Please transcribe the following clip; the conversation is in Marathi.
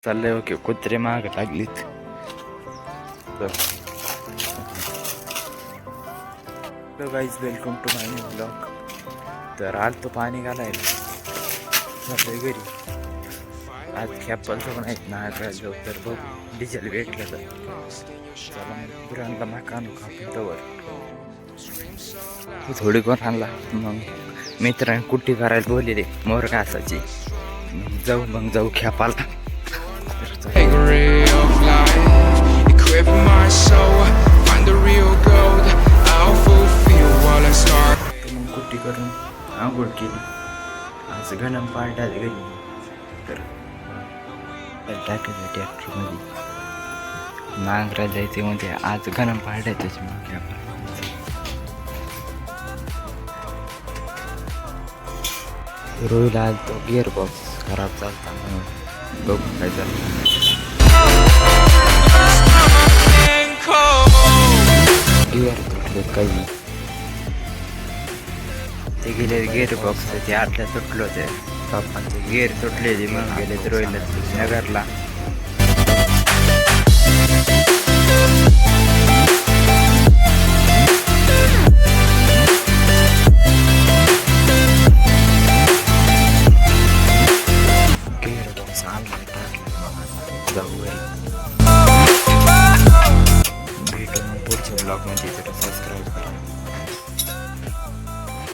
चाललंय ओके कुत्रे माग लागलीत. Hello guys, welcome to my new blog. तर आज तो पाणी घालायला चाललंय घरी. आज कॅपलचं पण आहेत ना जाऊ तर बघ डिझेल भेटलं तर चला मग बुरांना माका आणू कापून तवर थोडी कोण आणला. मग मित्रांनी कुट्टी करायला बोललेली मोर घासाची. मग जाऊ खेपाला. मग कुट्टी करून आंघोळ केली. आज गणम पार्ट्या घरी तर टाकायचं ट्रॅक्टरमध्ये नांगरा जायचे म्हणजे आज गणम पार्ट्याच्याच मग रोहित आज तो गिअर बॉक्स खराब चालता म्हणून बघून काय चालतं. गिअर तुटले काही ते गेले गिअर बॉक्स ते आतल्या तुटलं होते. पप्पांचे गिअर तुटले म्हणून गेले तर रोहित नगरला. भेटू मग पुढच्या ब्लॉगमध्ये. तर